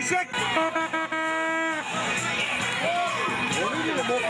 eşek! Onu bile bok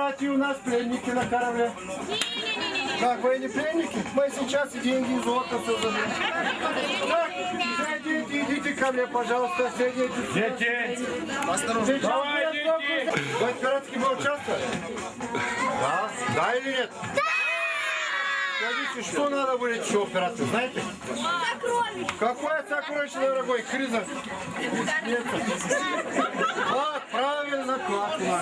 братья у нас пленники на корабле. Как, вы не пленники? Мы сейчас и деньги, и золото все заберем. Так, зайдите, идите ко мне, пожалуйста, сидите. Дети! Давай, дети! Вы в пиратский бой участвовали? Да? Да или нет? Да! Скажите, что надо будет еще операцию, знаете? Сокровище. Какое сокровище, дорогой? Криза? Вот, правильно, классно.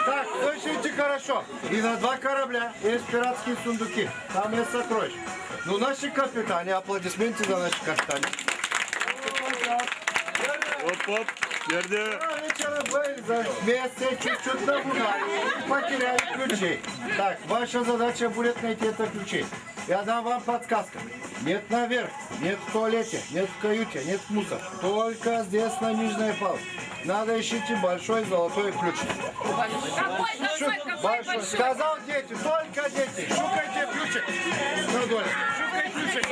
Так, слушайте хорошо. И на 2 корабля есть пиратские сундуки. Там есть сокровища. Ну, наши капитане, аплодисменты за наших капитанов. Оп-оп, yerde. Вечером вы вместе чуть-чуть набухали и потеряли ключи. Так, ваша задача будет найти это ключи. Я дам вам подсказку. Нет наверх, нет в туалете, нет в каюте, нет в мусор. Только здесь на нижней палубе. Надо ищите большой золотой ключ. Большой. Сказал дети, только дети. Шукайте ключик. Ну, Доля, шукай ключик.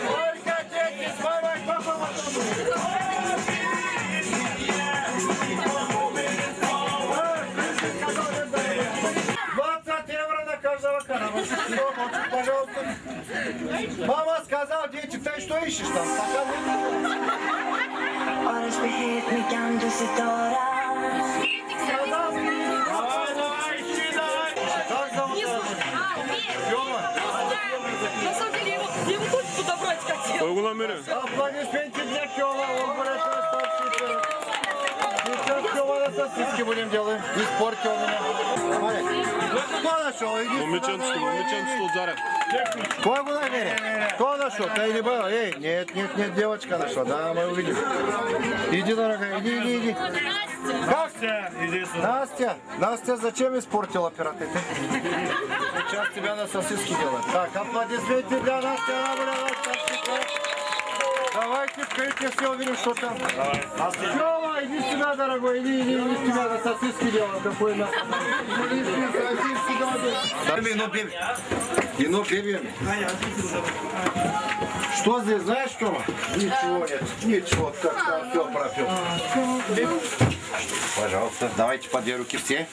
Только дети, давай, папа, потом. 20 евро на каждого корабля. Пожалуйста. Мама сказала, дети, ты что ищешь там? Horas behet mig andra sitt Давай, ищи, давай. Как зовут? Тёма? На самом деле, я его только подобрать хотел. Uygulan biri. Аплодисменты для Тёма. Он будет сообщить. Сейчас Тёма на сосиски будем делать. Не спорьте у меня. Давай. Кто нашел? Иди Mummican tutul Zara. Кого намерен? Кто нашел? Ты не была? Эй, нет, девочка нашла. Да, мы увидим. Иди, дорогая, иди. Как? Иди сюда. Настя, зачем испортила пираты? Сейчас тебя на сосиски делают. Так, аплодисменты для Насти. Она была на сосисках. Давайте, откройте, все увидим, что там. Давай. Тёма, иди сюда, дорогой, иди тебя на сосиски делают. Какой нас? Вино пивами. Что здесь, знаешь, Тёма? Ничего нет, ничего, как там все пропил. Пожалуйста, давайте по 2 руки все.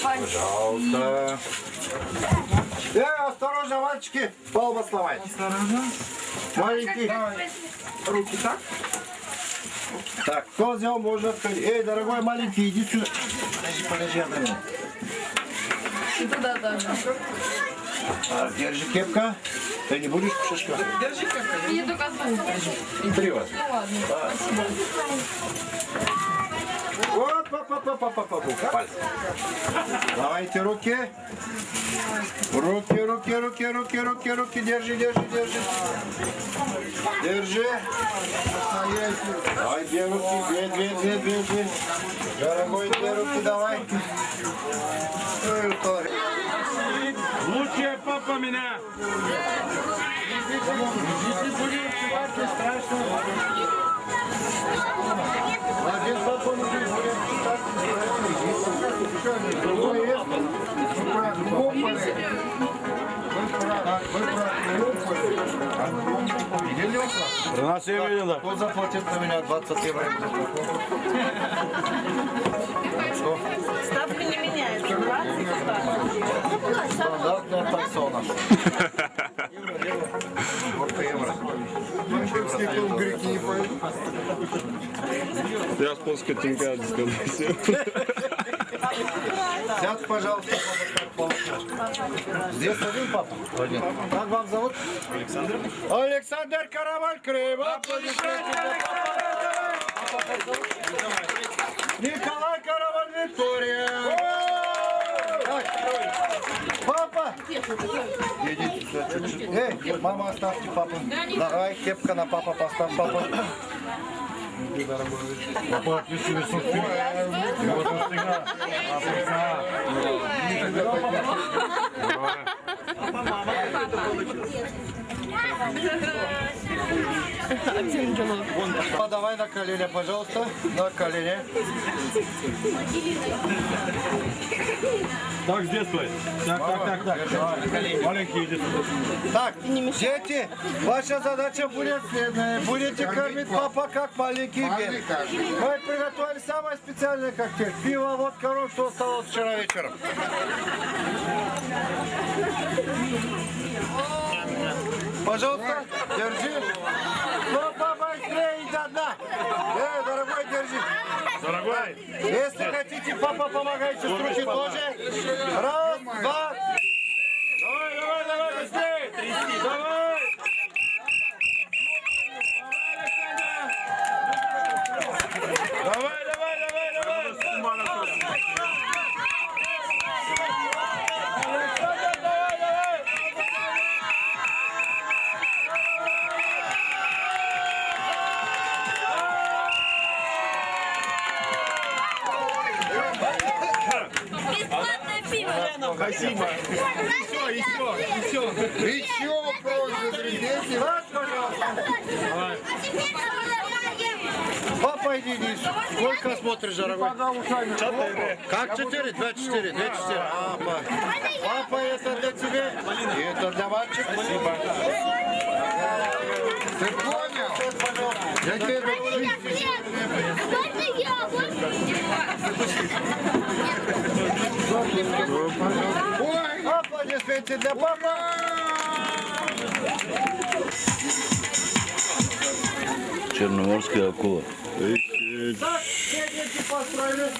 Пожалуйста. Осторожно, мальчики, палуба сломает. Осторожно. Маленький. Руки так? Так, кто взял, можно открыть. Эй, дорогой маленький, иди сюда. Подожди, одну. Туда даже. Держи, кепка. Ты не будешь шишка? Держи как-то. Я только одну. 3 вас. Ну ладно, спасибо. Вот, пальцы. Давайте руки. Руки. Держи. Держи. Давай 2 руки. 2. Дорогой, 2 руки давай. Лучшая папа меня. Один батон уже будет читать. Другой есть. Видели вас? 13 видела. Кто заплатит на меня 20 евро? Что? Ставка не меняется. 20 Стандартная такса у нас. Сколько евро? В греки не пойду. Я с польской тинька сказал. Сядь, пожалуйста, папа. Здесь один папа? Один. Как вам зовут? Александр. Александр Караваль Крыма. Николай Караваль Виктория. Так, папа. Идите сюда чуть-чуть. Эй, мама, оставьте папу. Давай, кепка на папа, поставь папа. Папа, отвеси высокий. Вот он всегда. Давай на колени, пожалуйста. На колени. Так, здесь стой. Так. Маленький, иди сюда. Так, дети, ваша задача будет следная. Будете кормить папа как маленький бебек. Мы приготовили самый специальный коктейль. Пиво, водка, ром, что осталось вчера вечером. Пожалуйста, держи. Ну, побыстрее до дна. Дорогой, держи. Дорогой. Если хотите, папа, помогайте с руки тоже. Раз, два. Давай, быстрее. Тряси, давай. Давай. Бесплатное пиво. Спасибо. Еще просят, дети. Вот, пожалуйста. Папа, иди вниз. Сколько смотришь, дорогой? 4. Как 4? 2-4. Папа, это для тебя. И это для мальчика. Спасибо. Ты понял? Я тебе должен. Ой, аплодисменты для папы. Черноморская акула. Так, все дети построились.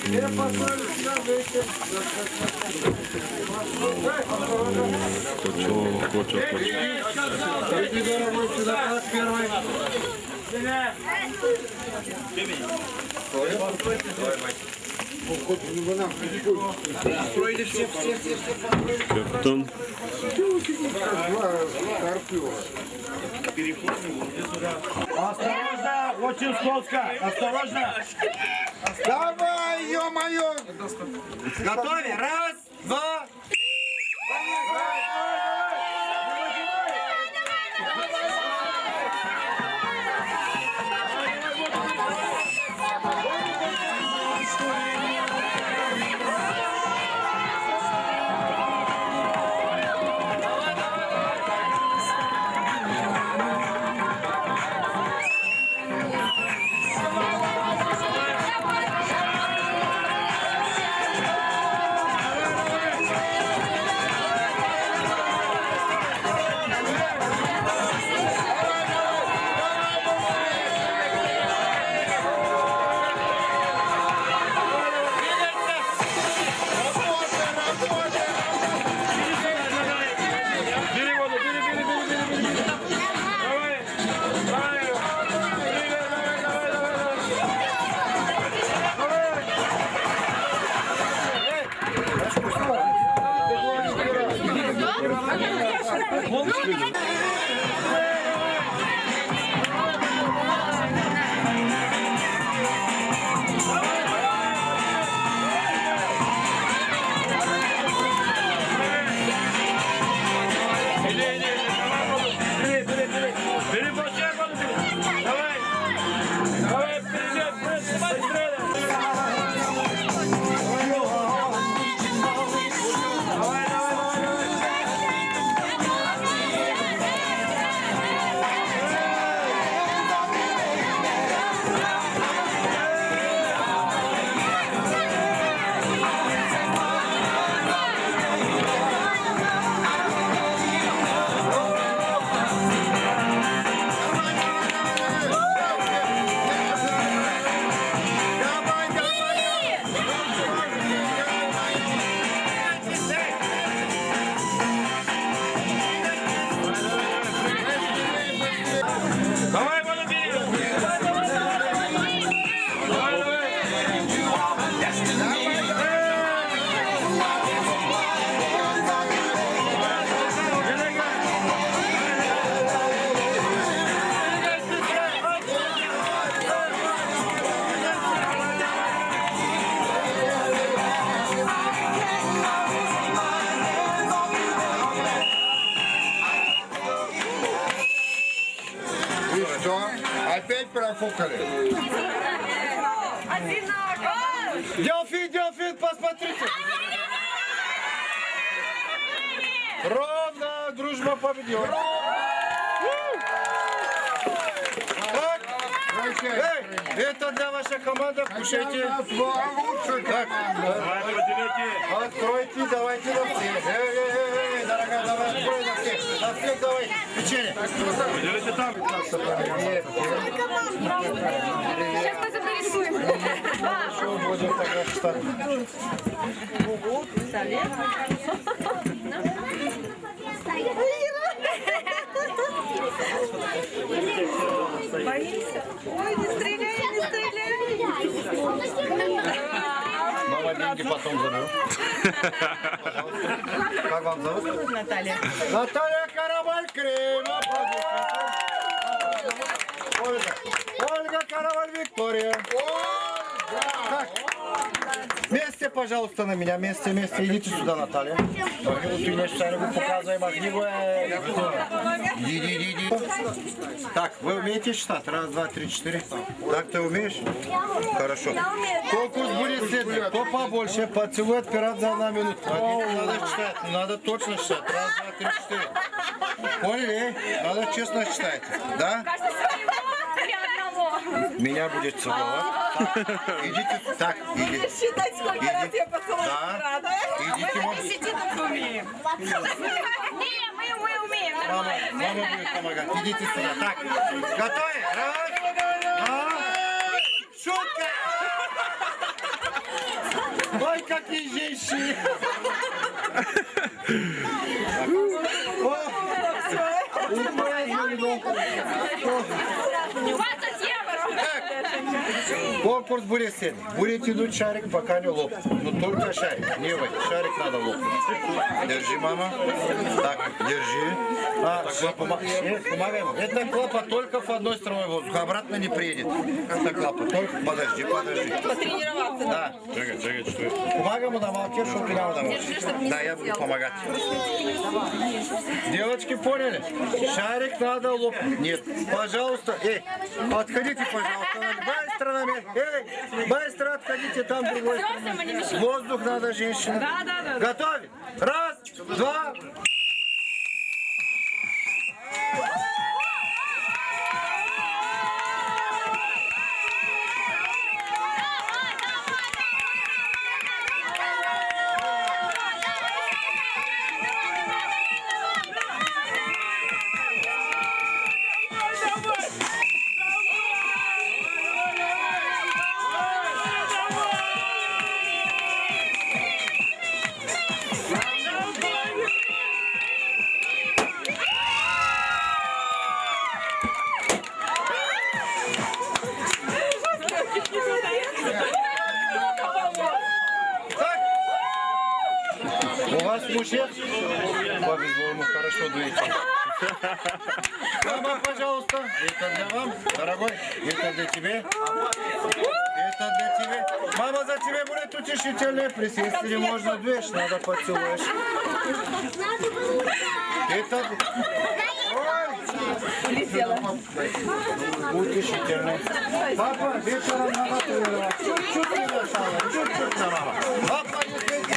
Все построились на вместе. Иди, дорогой, сюда, как первый. Там. Осторожно, очень скользко. Осторожно. Давай, ё-моё! Готовы? Раз, два. профукали. Дельфин, посмотрите. Ровно, дружба победила. Так, эй, это для вашей команды, кушайте. Так, откройте, давайте на всех. Эй, дорогая, давай, открой на всех. На всех давай, печенье. Сейчас мы зарисуем. Что будем тогда штат? Ой, не стреляй, не стреляй. Мама деньги потом заберу. Как вам зовут? Наталья. Наталья Караваль-Крем. Ольга Караваль-Виктория. Так. Вместе, пожалуйста, на меня. Вместе. Идите сюда, Наталья. Ты что-нибудь показывай, Иди. Так, вы умеете считать? Раз, два, три, четыре. Так, ты умеешь? Хорошо. Конкурс будет следующий. Кто побольше поцелует пират за 1 минуту. Надо считать. Надо точно считать. Раз, два, три, четыре. Поняли? Надо честно считать. Да? Меня будет целовать. Идите. Так, иди. Считать, сколько раз я поцеловала Да. Идите вон. Мы умеем. Мама будет помогать. Идите сюда. Так, готовы? Раз, два. Шутка! Ой, какие женщины! О, 20 евро. конкурс будет следующий. Будете тянуть шарик, пока не лопнет. Но только шарик, не вы. Шарик надо лопнуть. Держи, мама. Так, держи. Помогай ему. Это клапа только в одной стороне воздуха, обратно не приедет. Это клапа. Только подожди. Потренироваться. Да. Чекай, что? Помогай ему на молоке, чтобы ты нам домой. Да, я буду помогать. Девочки, поняли? Шарик надо лопнуть. Нет. Пожалуйста. Эй, отходите, пожалуйста. Быстро на место. Эй, быстро отходите, там другой. Воздух надо, женщина. Да. Готовы? Раз, два. У вас мужчина? Повезло ему, хорошо дуете. Мама, пожалуйста, это для вам, дорогой, это для тебя. Это для тебя. Мама, за тебя будет утешительное присесть, или можно две, надо поцелуешь. Это... Утешительное. Папа, вечером надо тренировать. Чуть-чуть не достало, чуть-чуть на мама. Папа, не следите.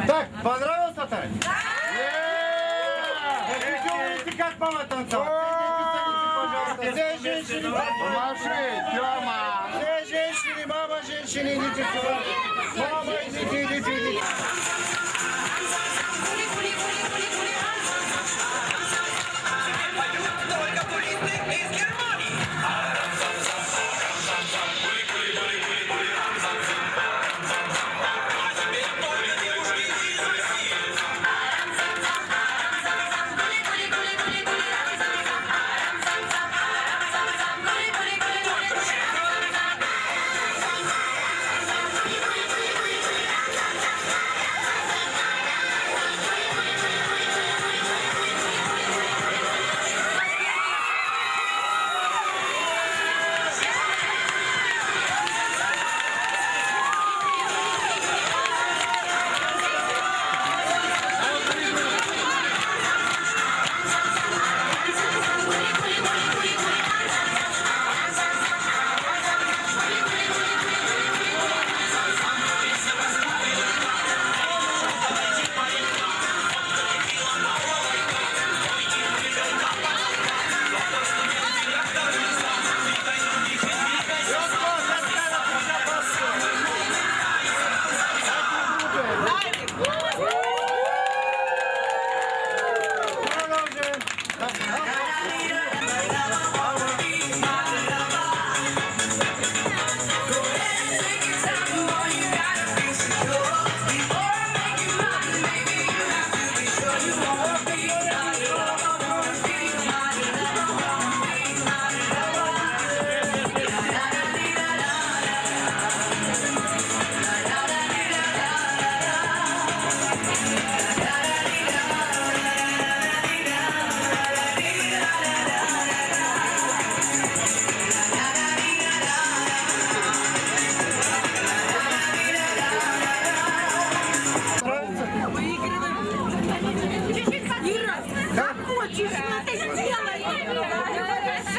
Так, понравилось татарин? Видите, как мама танцевала? Все женщины, помаши, Тёма. Все женщины, мама, женщины, идите сюда. Мама, идите, идите, идите.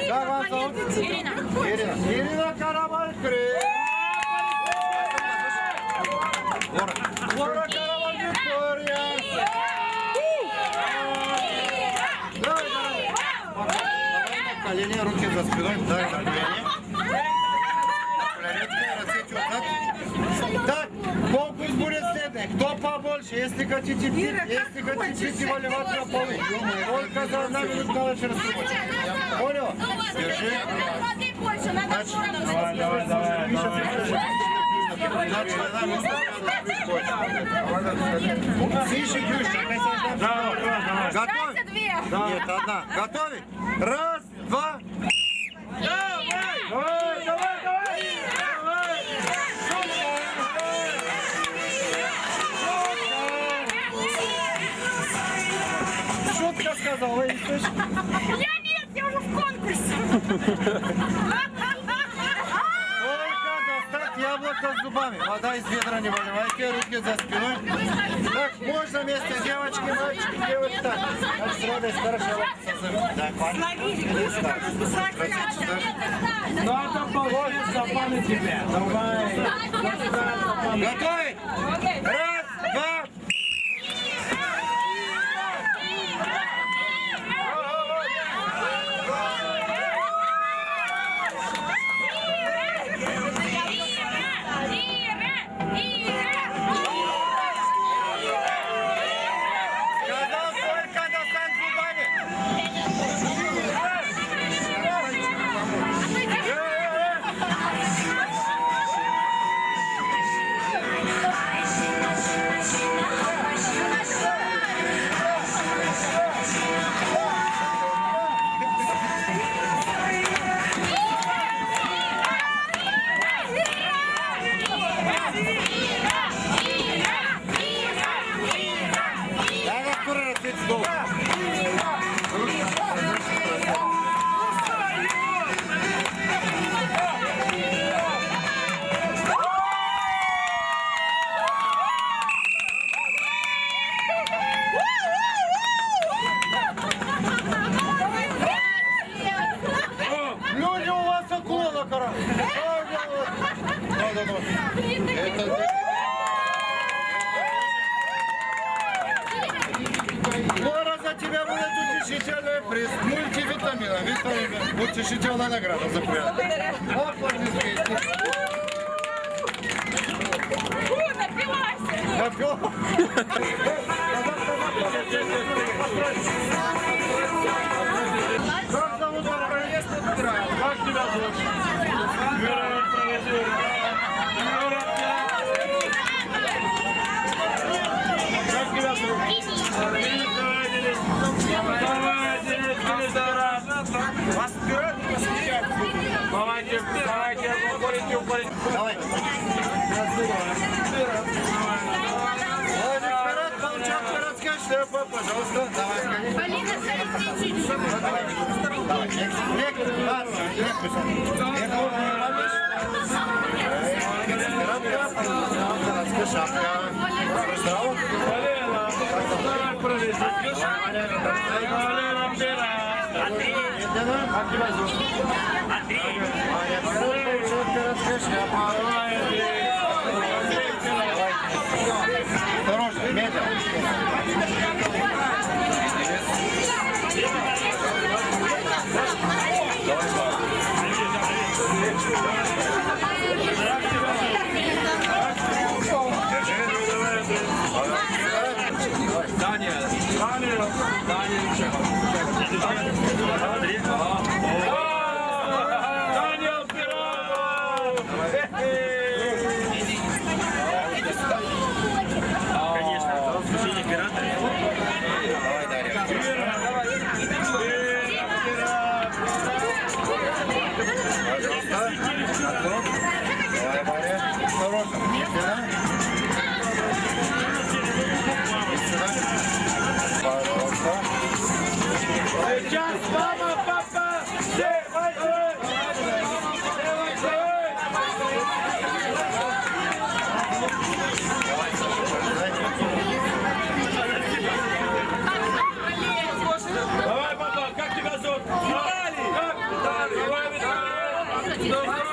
Как вас зовут? Ирина. Ирина Каравалькры. Город Караваль Виктория. Давай, давай. Колени, руки за спиной. Давай, на колени. Так, конкурс будет следующий. Кто побольше, если хотите пить, если хотите пить, выливать на полу. Только за 1 минуту дальше рассыпать. Понял? Держи. Давай, давай, давай. Тише, Юрчик. Готовь? Нет, одна. Готовить? Раз, два. Давай, давай, давай, давай. Шутка сказала, и слышишь? Я нет, я уже в конкурсе. Яблоко с зубами. Вода из ведра не выливайте, руки за спиной. Так, можно вместе девочки, мальчики делать так. Так, с радостью хорошо. Так, Надо положить запали тебе. Давай. готовы? Раз, два. Сказал, сколько достань зубами. Давай, скоро расцветь снова. Люди, у вас акула на корабле. Это... Лора, за тебя будет утешительный приз. Мультивитамина, витамина. Утешительная награда за приятно. Аплодисменты. Напил? Как зовут вас? Как тебя зовут? Юра, провези. Юра, как тебя зовут? Давай, Денис, давай. Вас вперед. Давайте, упорите. Давай. Владик, вперед, получат городская шляпа, пожалуйста. Давай, Полина, смотри, чуть-чуть. давай. Городская шапка. Здорово. Валера, давай провези. Валера, как тебя зовут? Городская шляпа. Осторожно, медленно. Даниэл Пирогов! Конечно, слушай, оператор. Давай, Дарья. Давай, Мария. Осторожно. Медленно. Пожалуйста. Сейчас, мама, папа! Давай, папа, как тебя зовут? Виталий! Как? Виталий! Давай, Виталий!